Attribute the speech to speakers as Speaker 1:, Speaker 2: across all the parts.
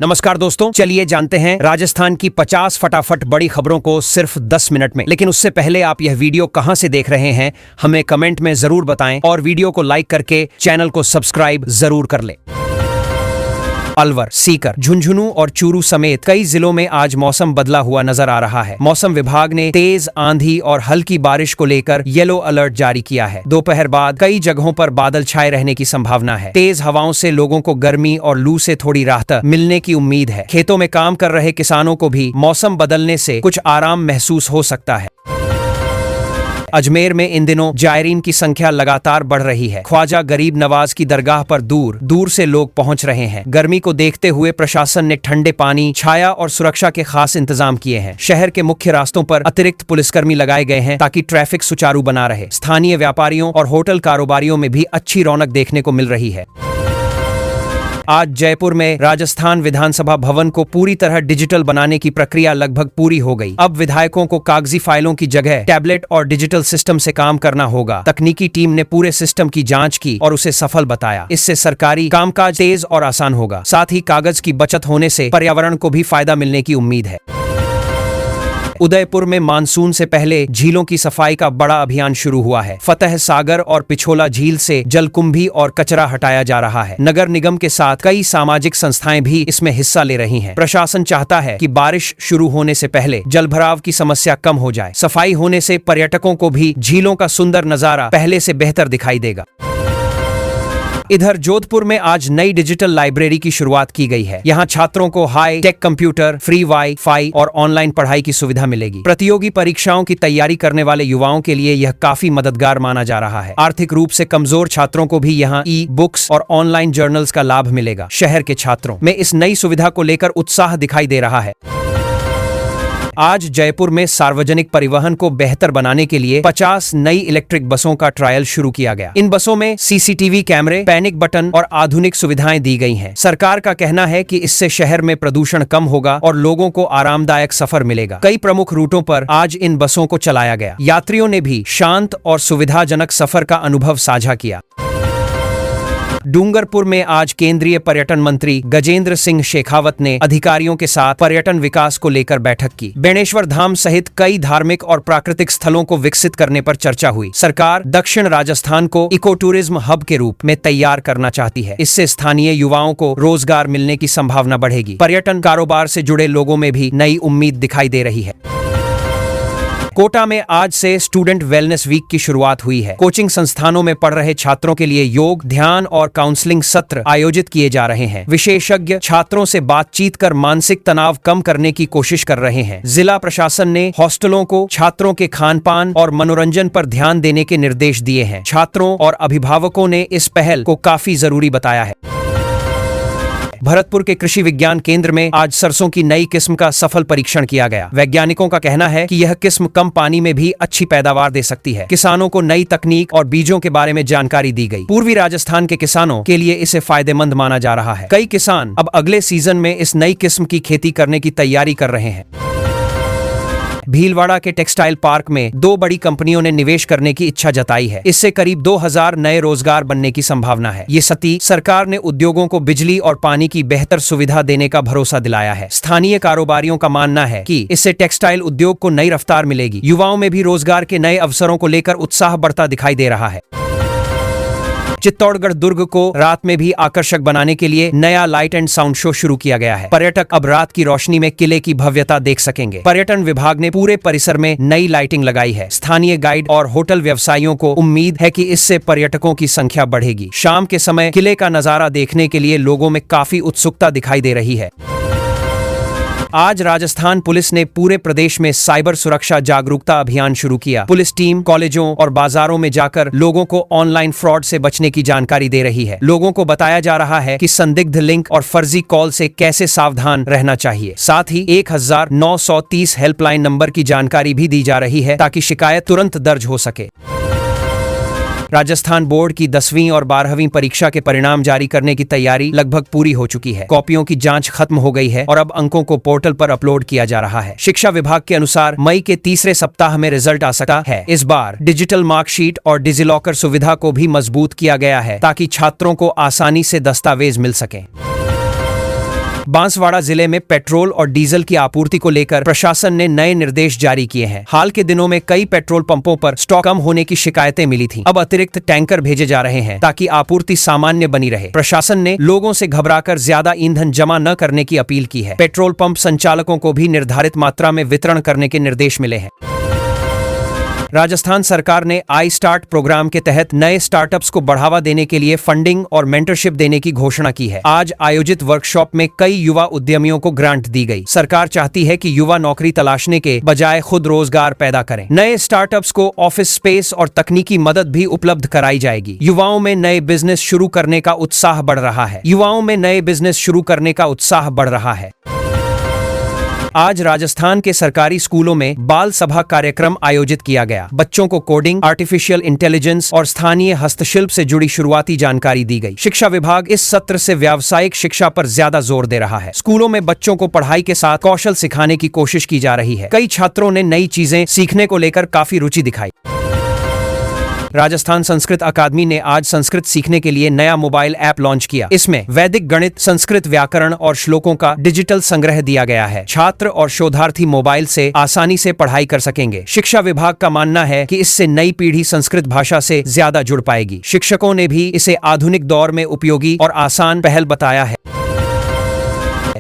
Speaker 1: नमस्कार दोस्तों, चलिए जानते हैं राजस्थान की 50 फटाफट बड़ी खबरों को सिर्फ 10 मिनट में। लेकिन उससे पहले आप यह वीडियो कहां से देख रहे हैं हमें कमेंट में जरूर बताएं और वीडियो को लाइक करके चैनल को सब्सक्राइब जरूर कर लें। अलवर, सीकर, झुंझुनू और चूरू समेत कई जिलों में आज मौसम बदला हुआ नजर आ रहा है। मौसम विभाग ने तेज आंधी और हल्की बारिश को लेकर येलो अलर्ट जारी किया है। दोपहर बाद कई जगहों पर बादल छाए रहने की संभावना है। तेज हवाओं से लोगों को गर्मी और लू से थोड़ी राहत मिलने की उम्मीद है। खेतों में काम कर रहे किसानों को भी मौसम बदलने से कुछ आराम महसूस हो सकता है। अजमेर में इन दिनों जायरीन की संख्या लगातार बढ़ रही है। ख्वाजा गरीब नवाज की दरगाह पर दूर दूर से लोग पहुंच रहे हैं। गर्मी को देखते हुए प्रशासन ने ठंडे पानी, छाया और सुरक्षा के खास इंतजाम किए हैं। शहर के मुख्य रास्तों पर अतिरिक्त पुलिसकर्मी लगाए गए हैं ताकि ट्रैफिक सुचारू बना रहे। स्थानीय व्यापारियों और होटल कारोबारियों में भी अच्छी रौनक देखने को मिल रही है। आज जयपुर में राजस्थान विधानसभा भवन को पूरी तरह डिजिटल बनाने की प्रक्रिया लगभग पूरी हो गई। अब विधायकों को कागजी फाइलों की जगह टैबलेट और डिजिटल सिस्टम से काम करना होगा। तकनीकी टीम ने पूरे सिस्टम की जांच की और उसे सफल बताया। इससे सरकारी कामकाज तेज और आसान होगा। साथ ही कागज की बचत होने से पर्यावरण को भी फायदा मिलने की उम्मीद है। उदयपुर में मानसून से पहले झीलों की सफाई का बड़ा अभियान शुरू हुआ है। फतेह सागर और पिछोला झील से जलकुंभी और कचरा हटाया जा रहा है। नगर निगम के साथ कई सामाजिक संस्थाएं भी इसमें हिस्सा ले रही हैं। प्रशासन चाहता है कि बारिश शुरू होने से पहले जलभराव की समस्या कम हो जाए। सफाई होने से पर्यटकों को भी झीलों का सुंदर नजारा पहले से बेहतर दिखाई देगा। इधर जोधपुर में आज नई डिजिटल लाइब्रेरी की शुरुआत की गई है। यहाँ छात्रों को high tech computer, free wifi और ऑनलाइन पढ़ाई की सुविधा मिलेगी। प्रतियोगी परीक्षाओं की तैयारी करने वाले युवाओं के लिए यह काफी मददगार माना जा रहा है। आर्थिक रूप से कमजोर छात्रों को भी यहाँ ई बुक्स और ऑनलाइन जर्नल्स का लाभ मिलेगा। शहर के छात्रों में इस नई सुविधा को लेकर उत्साह दिखाई दे रहा है। आज जयपुर में सार्वजनिक परिवहन को बेहतर बनाने के लिए 50 नई इलेक्ट्रिक बसों का ट्रायल शुरू किया गया। इन बसों में सीसीटीवी कैमरे, पैनिक बटन और आधुनिक सुविधाएं दी गई हैं। सरकार का कहना है कि इससे शहर में प्रदूषण कम होगा और लोगों को आरामदायक सफर मिलेगा। कई प्रमुख रूटों पर आज इन बसों को चलाया गया। यात्रियों ने भी शांत और सुविधाजनक सफर का अनुभव साझा किया। डूंगरपुर में आज केंद्रीय पर्यटन मंत्री गजेंद्र सिंह शेखावत ने अधिकारियों के साथ पर्यटन विकास को लेकर बैठक की। बेणेश्वर धाम सहित कई धार्मिक और प्राकृतिक स्थलों को विकसित करने पर चर्चा हुई। सरकार दक्षिण राजस्थान को इको टूरिज्म हब के रूप में तैयार करना चाहती है। इससे स्थानीय युवाओं को रोजगार मिलने की संभावना बढ़ेगी। पर्यटन कारोबार से जुड़े लोगों में भी नई उम्मीद दिखाई दे रही है। कोटा में आज से स्टूडेंट वेलनेस वीक की शुरुआत हुई है। कोचिंग संस्थानों में पढ़ रहे छात्रों के लिए योग, ध्यान और काउंसलिंग सत्र आयोजित किए जा रहे हैं। विशेषज्ञ छात्रों से बातचीत कर मानसिक तनाव कम करने की कोशिश कर रहे हैं। जिला प्रशासन ने हॉस्टलों को छात्रों के खान-पान और मनोरंजन पर ध्यान देने के निर्देश दिए हैं। छात्रों और अभिभावकों ने इस पहल को काफी जरूरी बताया है। भरतपुर के कृषि विज्ञान केंद्र में आज सरसों की नई किस्म का सफल परीक्षण किया गया। वैज्ञानिकों का कहना है कि यह किस्म कम पानी में भी अच्छी पैदावार दे सकती है। किसानों को नई तकनीक और बीजों के बारे में जानकारी दी गई। पूर्वी राजस्थान के किसानों के लिए इसे फायदेमंद माना जा रहा है। कई किसान अब अगले सीजन में इस नई किस्म की खेती करने की तैयारी कर रहे हैं। भीलवाड़ा के टेक्सटाइल पार्क में 2 बड़ी कंपनियों ने निवेश करने की इच्छा जताई है। इससे करीब 2000 नए रोजगार बनने की संभावना है। ये सती सरकार ने उद्योगों को बिजली और पानी की बेहतर सुविधा देने का भरोसा दिलाया है। स्थानीय कारोबारियों का मानना है कि इससे टेक्सटाइल उद्योग को नई रफ्तार मिलेगी। युवाओं में भी रोजगार के नए अवसरों को लेकर उत्साह बढ़ता दिखाई दे रहा है। चित्तौड़गढ़ दुर्ग को रात में भी आकर्षक बनाने के लिए नया लाइट एंड साउंड शो शुरू किया गया है। पर्यटक अब रात की रोशनी में किले की भव्यता देख सकेंगे। पर्यटन विभाग ने पूरे परिसर में नई लाइटिंग लगाई है। स्थानीय गाइड और होटल व्यवसायियों को उम्मीद है कि इससे पर्यटकों की संख्या बढ़ेगी। शाम के समय किले का नजारा देखने के लिए लोगों में काफी उत्सुकता दिखाई दे रही है। आज राजस्थान पुलिस ने पूरे प्रदेश में साइबर सुरक्षा जागरूकता अभियान शुरू किया। पुलिस टीम कॉलेजों और बाजारों में जाकर लोगों को ऑनलाइन फ्रॉड से बचने की जानकारी दे रही है। लोगों को बताया जा रहा है कि संदिग्ध लिंक और फर्जी कॉल से कैसे सावधान रहना चाहिए। साथ ही 1930 हेल्पलाइन नंबर की जानकारी भी दी जा रही है ताकि शिकायत तुरंत दर्ज हो सके। राजस्थान बोर्ड की 10वीं और 12वीं परीक्षा के परिणाम जारी करने की तैयारी लगभग पूरी हो चुकी है। कॉपियों की जांच खत्म हो गई है और अब अंकों को पोर्टल पर अपलोड किया जा रहा है। शिक्षा विभाग के अनुसार मई के तीसरे सप्ताह में रिजल्ट आ सकता है। इस बार डिजिटल मार्कशीट और डिजिलॉकर सुविधा को भी मजबूत किया गया है ताकि छात्रों को आसानी से दस्तावेज मिल सके। बांसवाड़ा जिले में पेट्रोल और डीजल की आपूर्ति को लेकर प्रशासन ने नए निर्देश जारी किए हैं। हाल के दिनों में कई पेट्रोल पंपों पर स्टॉक कम होने की शिकायतें मिली थीं। अब अतिरिक्त टैंकर भेजे जा रहे हैं ताकि आपूर्ति सामान्य बनी रहे। प्रशासन ने लोगों से घबराकर ज्यादा ईंधन जमा न करने की अपील की है। पेट्रोल पंप संचालकों को भी निर्धारित मात्रा में वितरण करने के निर्देश मिले हैं। राजस्थान सरकार ने आई स्टार्ट प्रोग्राम के तहत नए स्टार्टअप्स को बढ़ावा देने के लिए फंडिंग और मेंटरशिप देने की घोषणा की है। आज आयोजित वर्कशॉप में कई युवा उद्यमियों को ग्रांट दी गई। सरकार चाहती है कि युवा नौकरी तलाशने के बजाय खुद रोजगार पैदा करें। नए स्टार्टअप्स को ऑफिस स्पेस और तकनीकी मदद भी उपलब्ध कराई जाएगी। युवाओं में नए बिजनेस शुरू करने का उत्साह बढ़ रहा है। आज राजस्थान के सरकारी स्कूलों में बाल सभा कार्यक्रम आयोजित किया गया। बच्चों को कोडिंग, आर्टिफिशियल इंटेलिजेंस और स्थानीय हस्तशिल्प से जुड़ी शुरुआती जानकारी दी गई। शिक्षा विभाग इस सत्र से व्यावसायिक शिक्षा पर ज्यादा जोर दे रहा है। स्कूलों में बच्चों को पढ़ाई के साथ कौशल सिखाने की कोशिश की जा रही है। कई छात्रों ने नई चीजें सीखने को लेकर काफी रुचि दिखाई। राजस्थान संस्कृत अकादमी ने आज संस्कृत सीखने के लिए नया मोबाइल ऐप लॉन्च किया। इसमें वैदिक गणित, संस्कृत व्याकरण और श्लोकों का डिजिटल संग्रह दिया गया है। छात्र और शोधार्थी मोबाइल से आसानी से पढ़ाई कर सकेंगे। शिक्षा विभाग का मानना है कि इससे नई पीढ़ी संस्कृत भाषा से ज्यादा जुड़ पाएगी। शिक्षकों ने भी इसे आधुनिक दौर में उपयोगी और आसान पहल बताया है।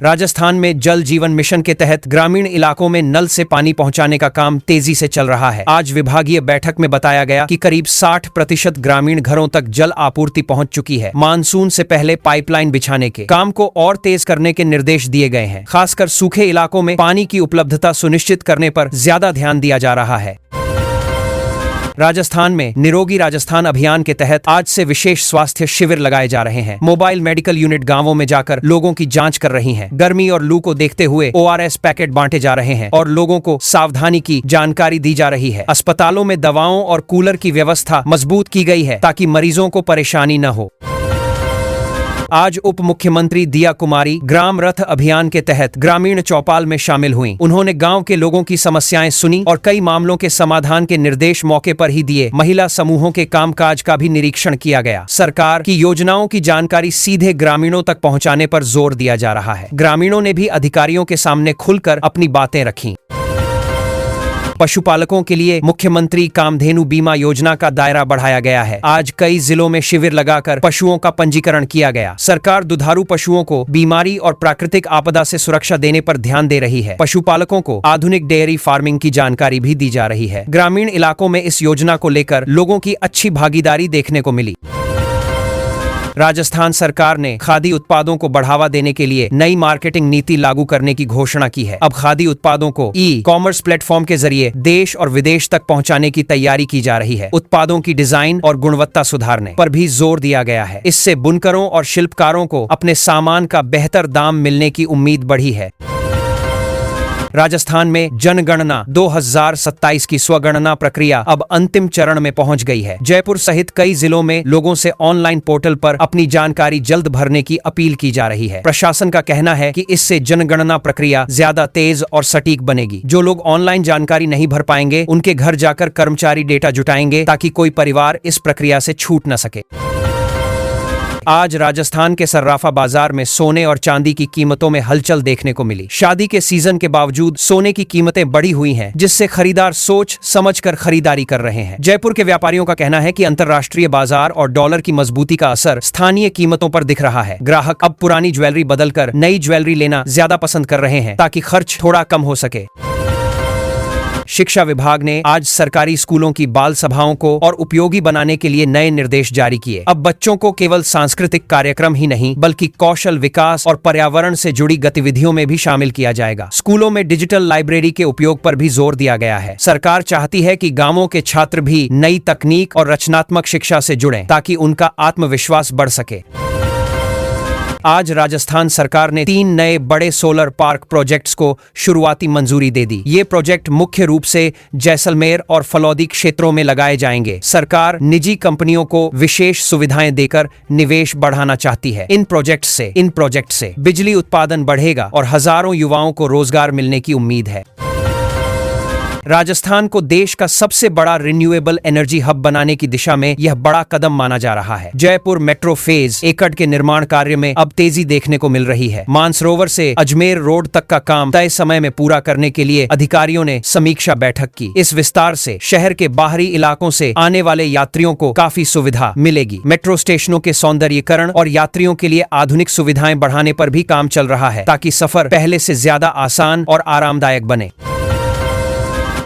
Speaker 1: राजस्थान में जल जीवन मिशन के तहत ग्रामीण इलाकों में नल से पानी पहुंचाने का काम तेजी से चल रहा है। आज विभागीय बैठक में बताया गया कि करीब 60% ग्रामीण घरों तक जल आपूर्ति पहुंच चुकी है। मानसून से पहले पाइपलाइन बिछाने के काम को और तेज करने के निर्देश दिए गए हैं। खासकर सूखे इलाकों में पानी की उपलब्धता सुनिश्चित करने पर ज्यादा ध्यान दिया जा रहा है। राजस्थान में निरोगी राजस्थान अभियान के तहत आज से विशेष स्वास्थ्य शिविर लगाए जा रहे हैं। मोबाइल मेडिकल यूनिट गांवों में जाकर लोगों की जांच कर रही हैं। गर्मी और लू को देखते हुए ORS पैकेट बांटे जा रहे हैं और लोगों को सावधानी की जानकारी दी जा रही है। अस्पतालों में दवाओं और कूलर की व्यवस्था मजबूत की गई है ताकि मरीजों को परेशानी न हो। आज उप मुख्यमंत्री दिया कुमारी ग्राम रथ अभियान के तहत ग्रामीण चौपाल में शामिल हुई। उन्होंने गांव के लोगों की समस्याएं सुनी और कई मामलों के समाधान के निर्देश मौके पर ही दिए। महिला समूहों के कामकाज का भी निरीक्षण किया गया। सरकार की योजनाओं की जानकारी सीधे ग्रामीणों तक पहुंचाने पर जोर दिया जा रहा है। ग्रामीणों ने भी अधिकारियों के सामने खुलकर अपनी बातें रखी। पशुपालकों के लिए मुख्यमंत्री कामधेनु बीमा योजना का दायरा बढ़ाया गया है। आज कई जिलों में शिविर लगाकर पशुओं का पंजीकरण किया गया। सरकार दुधारू पशुओं को बीमारी और प्राकृतिक आपदा से सुरक्षा देने पर ध्यान दे रही है। पशुपालकों को आधुनिक डेयरी फार्मिंग की जानकारी भी दी जा रही है। ग्रामीण इलाकों में इस योजना को लेकर लोगों की अच्छी भागीदारी देखने को मिली। राजस्थान सरकार ने खादी उत्पादों को बढ़ावा देने के लिए नई मार्केटिंग नीति लागू करने की घोषणा की है। अब खादी उत्पादों को ई-कॉमर्स प्लेटफॉर्म के जरिए देश और विदेश तक पहुंचाने की तैयारी की जा रही है। उत्पादों की डिजाइन और गुणवत्ता सुधारने पर भी जोर दिया गया है। इससे बुनकरों और शिल्पकारों को अपने सामान का बेहतर दाम मिलने की उम्मीद बढ़ी है। राजस्थान में जनगणना 2027 की स्वगणना प्रक्रिया अब अंतिम चरण में पहुंच गई है। जयपुर सहित कई जिलों में लोगों से ऑनलाइन पोर्टल पर अपनी जानकारी जल्द भरने की अपील की जा रही है। प्रशासन का कहना है कि इससे जनगणना प्रक्रिया ज्यादा तेज और सटीक बनेगी। जो लोग ऑनलाइन जानकारी नहीं भर पाएंगे, उनके घर जाकर कर्मचारी डेटा जुटाएंगे ताकि कोई परिवार इस प्रक्रिया से छूट न सके। आज राजस्थान के सर्राफा बाजार में सोने और चांदी की कीमतों में हलचल देखने को मिली। शादी के सीजन के बावजूद सोने की कीमतें बढ़ी हुई हैं, जिससे खरीदार सोच समझकर खरीदारी कर रहे हैं। जयपुर के व्यापारियों का कहना है कि अंतर्राष्ट्रीय बाजार और डॉलर की मजबूती का असर स्थानीय कीमतों पर दिख रहा है। ग्राहक अब पुरानी ज्वेलरी बदलकर नई ज्वेलरी लेना ज्यादा पसंद कर रहे हैं ताकि खर्च थोड़ा कम हो सके। शिक्षा विभाग ने आज सरकारी स्कूलों की बाल सभाओं को और उपयोगी बनाने के लिए नए निर्देश जारी किए। अब बच्चों को केवल सांस्कृतिक कार्यक्रम ही नहीं बल्कि कौशल विकास और पर्यावरण से जुड़ी गतिविधियों में भी शामिल किया जाएगा। स्कूलों में डिजिटल लाइब्रेरी के उपयोग पर भी जोर दिया गया है। सरकार चाहती है कि गांवों के छात्र भी नई तकनीक और रचनात्मक शिक्षा से जुड़ें ताकि उनका आत्मविश्वास बढ़ सके। आज राजस्थान सरकार ने 3 नए बड़े सोलर पार्क प्रोजेक्ट्स को शुरुआती मंजूरी दे दी। ये प्रोजेक्ट मुख्य रूप से जैसलमेर और फलौदी क्षेत्रों में लगाए जाएंगे। सरकार निजी कंपनियों को विशेष सुविधाएं देकर निवेश बढ़ाना चाहती है। इन प्रोजेक्ट से बिजली उत्पादन बढ़ेगा और हजारों युवाओं को रोजगार मिलने की उम्मीद है। राजस्थान को देश का सबसे बड़ा रिन्यूएबल एनर्जी हब बनाने की दिशा में यह बड़ा कदम माना जा रहा है। जयपुर मेट्रो फेज 1 के निर्माण कार्य में अब तेजी देखने को मिल रही है। मानसरोवर से अजमेर रोड तक का काम तय समय में पूरा करने के लिए अधिकारियों ने समीक्षा बैठक की। इस विस्तार से शहर के बाहरी इलाकों से आने वाले यात्रियों को काफी सुविधा मिलेगी। मेट्रो स्टेशनों के सौंदर्यीकरण और यात्रियों के लिए आधुनिक सुविधाएं बढ़ाने पर भी काम चल रहा है, ताकि सफर पहले से ज्यादा आसान और आरामदायक बने।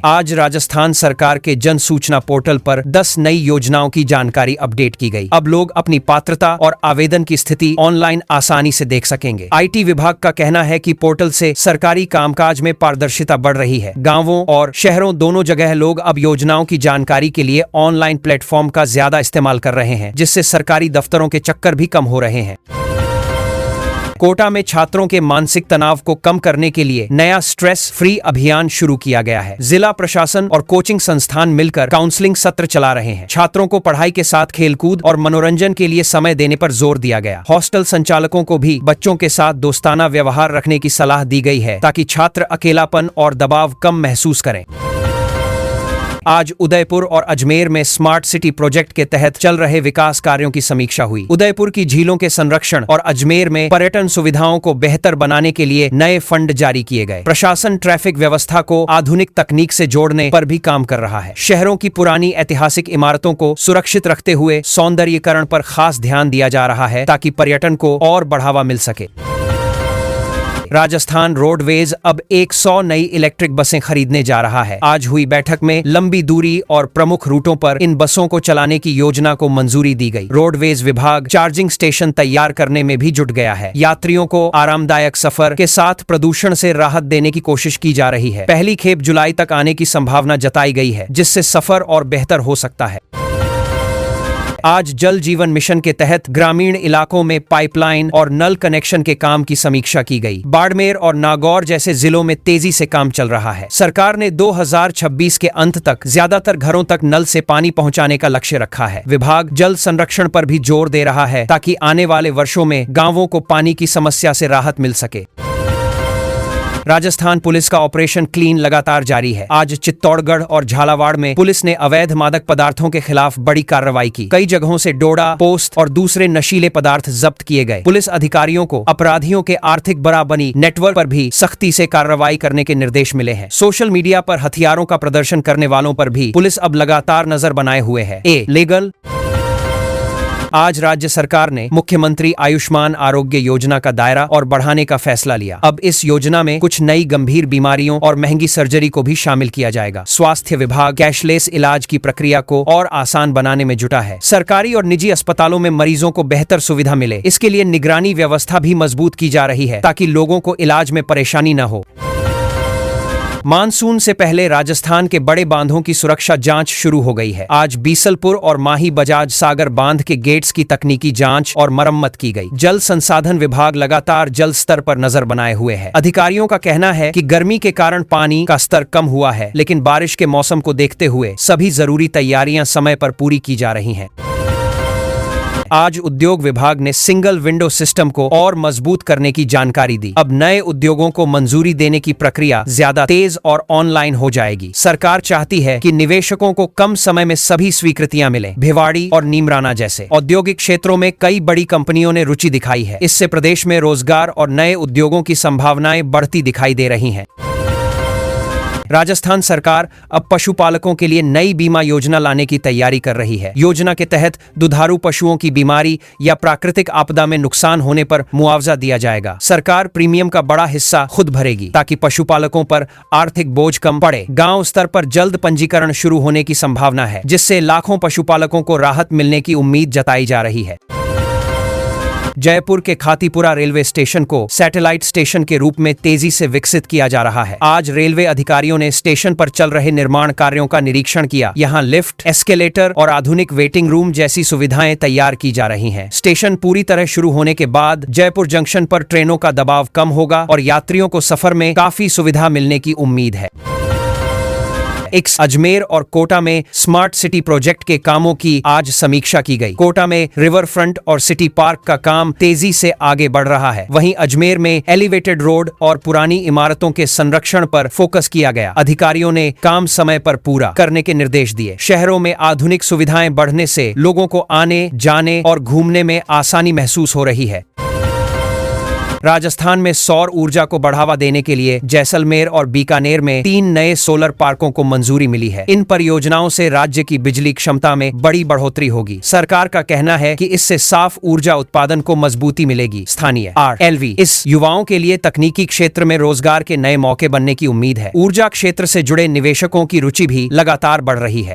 Speaker 1: आज राजस्थान सरकार के जन सूचना पोर्टल पर 10 नई योजनाओं की जानकारी अपडेट की गई। अब लोग अपनी पात्रता और आवेदन की स्थिति ऑनलाइन आसानी से देख सकेंगे। आईटी विभाग का कहना है कि पोर्टल से सरकारी कामकाज में पारदर्शिता बढ़ रही है। गांवों और शहरों दोनों जगह लोग अब योजनाओं की जानकारी के लिए ऑनलाइन प्लेटफॉर्म का ज्यादा इस्तेमाल कर रहे हैं, जिससे सरकारी दफ्तरों के चक्कर भी कम हो रहे हैं। कोटा में छात्रों के मानसिक तनाव को कम करने के लिए नया स्ट्रेस फ्री अभियान शुरू किया गया है। जिला प्रशासन और कोचिंग संस्थान मिलकर काउंसलिंग सत्र चला रहे हैं। छात्रों को पढ़ाई के साथ खेलकूद और मनोरंजन के लिए समय देने पर जोर दिया गया। हॉस्टल संचालकों को भी बच्चों के साथ दोस्ताना व्यवहार रखने की सलाह दी गई है, ताकि छात्र अकेलापन और दबाव कम महसूस करें। आज उदयपुर और अजमेर में स्मार्ट सिटी प्रोजेक्ट के तहत चल रहे विकास कार्यों की समीक्षा हुई। उदयपुर की झीलों के संरक्षण और अजमेर में पर्यटन सुविधाओं को बेहतर बनाने के लिए नए फंड जारी किए गए। प्रशासन ट्रैफिक व्यवस्था को आधुनिक तकनीक से जोड़ने पर भी काम कर रहा है। शहरों की पुरानी ऐतिहासिक इमारतों को सुरक्षित रखते हुए सौंदर्यीकरण पर खास ध्यान दिया जा रहा है, ताकि पर्यटन को और बढ़ावा मिल सके। राजस्थान रोडवेज अब 100 नई इलेक्ट्रिक बसें खरीदने जा रहा है। आज हुई बैठक में लंबी दूरी और प्रमुख रूटों पर इन बसों को चलाने की योजना को मंजूरी दी गई। रोडवेज विभाग चार्जिंग स्टेशन तैयार करने में भी जुट गया है। यात्रियों को आरामदायक सफर के साथ प्रदूषण से राहत देने की कोशिश की जा रही है। पहली खेप जुलाई तक आने की संभावना जताई गई है, जिससे सफर और बेहतर हो सकता है। आज जल जीवन मिशन के तहत ग्रामीण इलाकों में पाइपलाइन और नल कनेक्शन के काम की समीक्षा की गई। बाड़मेर और नागौर जैसे जिलों में तेजी से काम चल रहा है। सरकार ने 2026 के अंत तक ज्यादातर घरों तक नल से पानी पहुंचाने का लक्ष्य रखा है। विभाग जल संरक्षण पर भी जोर दे रहा है, ताकि आने वाले वर्षों में गांवों को पानी की समस्या से राहत मिल सके। राजस्थान पुलिस का ऑपरेशन क्लीन लगातार जारी है। आज चित्तौड़गढ़ और झालावाड़ में पुलिस ने अवैध मादक पदार्थों के खिलाफ बड़ी कार्रवाई की। कई जगहों से डोडा, पोस्ट और दूसरे नशीले पदार्थ जब्त किए गए। पुलिस अधिकारियों को अपराधियों के आर्थिक बराबरी नेटवर्क पर भी सख्ती से कार्रवाई करने के निर्देश मिले हैं। सोशल मीडिया पर हथियारों का प्रदर्शन करने वालों पर भी पुलिस अब लगातार नजर बनाए हुए है। लीगल। आज राज्य सरकार ने मुख्यमंत्री आयुष्मान आरोग्य योजना का दायरा और बढ़ाने का फैसला लिया। अब इस योजना में कुछ नई गंभीर बीमारियों और महंगी सर्जरी को भी शामिल किया जाएगा। स्वास्थ्य विभाग कैशलेस इलाज की प्रक्रिया को और आसान बनाने में जुटा है। सरकारी और निजी अस्पतालों में मरीजों को बेहतर सुविधा मिले, इसके लिए निगरानी व्यवस्था भी मजबूत की जा रही है, ताकि लोगों को इलाज में परेशानी न हो। मानसून से पहले राजस्थान के बड़े बांधों की सुरक्षा जांच शुरू हो गई है। आज बीसलपुर और माही बजाज सागर बांध के गेट्स की तकनीकी जांच और मरम्मत की गई। जल संसाधन विभाग लगातार जल स्तर पर नजर बनाए हुए है। अधिकारियों का कहना है कि गर्मी के कारण पानी का स्तर कम हुआ है, लेकिन बारिश के मौसम को देखते हुए सभी जरूरी तैयारियां समय पर पूरी की जा रही हैं। आज उद्योग विभाग ने सिंगल विंडो सिस्टम को और मजबूत करने की जानकारी दी। अब नए उद्योगों को मंजूरी देने की प्रक्रिया ज्यादा तेज और ऑनलाइन हो जाएगी। सरकार चाहती है कि निवेशकों को कम समय में सभी स्वीकृतियां मिलें। भिवाड़ी और नीमराना जैसे औद्योगिक क्षेत्रों में कई बड़ी कंपनियों ने रुचि दिखाई है। इससे प्रदेश में रोजगार और नए उद्योगों की संभावनाएं बढ़ती दिखाई दे रही हैं। राजस्थान सरकार अब पशुपालकों के लिए नई बीमा योजना लाने की तैयारी कर रही है। योजना के तहत दुधारू पशुओं की बीमारी या प्राकृतिक आपदा में नुकसान होने पर मुआवजा दिया जाएगा। सरकार प्रीमियम का बड़ा हिस्सा खुद भरेगी, ताकि पशुपालकों पर आर्थिक बोझ कम पड़े। गांव स्तर पर जल्द पंजीकरण शुरू होने की संभावना है, जिससे लाखों पशुपालकों को राहत मिलने की उम्मीद जताई जा रही है। जयपुर के खातीपुरा रेलवे स्टेशन को सैटेलाइट स्टेशन के रूप में तेजी से विकसित किया जा रहा है। आज रेलवे अधिकारियों ने स्टेशन पर चल रहे निर्माण कार्यों का निरीक्षण किया। यहां लिफ्ट, एस्केलेटर और आधुनिक वेटिंग रूम जैसी सुविधाएं तैयार की जा रही हैं। स्टेशन पूरी तरह शुरू होने के बाद जयपुर जंक्शन पर ट्रेनों का दबाव कम होगा और यात्रियों को सफर में काफी सुविधा मिलने की उम्मीद है। एक्स अजमेर और कोटा में स्मार्ट सिटी प्रोजेक्ट के कामों की आज समीक्षा की गई। कोटा में रिवर फ्रंट और सिटी पार्क का काम तेजी से आगे बढ़ रहा है। वहीं अजमेर में एलिवेटेड रोड और पुरानी इमारतों के संरक्षण पर फोकस किया गया। अधिकारियों ने काम समय पर पूरा करने के निर्देश दिए। शहरों में आधुनिक सुविधाएं बढ़ने से लोगों को आने जाने और घूमने में आसानी महसूस हो रही है। राजस्थान में सौर ऊर्जा को बढ़ावा देने के लिए जैसलमेर और बीकानेर में 3 नए सोलर पार्कों को मंजूरी मिली है। इन परियोजनाओं से राज्य की बिजली क्षमता में बड़ी बढ़ोतरी होगी। सरकार का कहना है कि इससे साफ ऊर्जा उत्पादन को मजबूती मिलेगी। स्थानीय RLV इस युवाओं के लिए तकनीकी क्षेत्र में रोजगार के नए मौके बनने की उम्मीद है। ऊर्जा क्षेत्र से जुड़े निवेशकों की रुचि भी लगातार बढ़ रही है।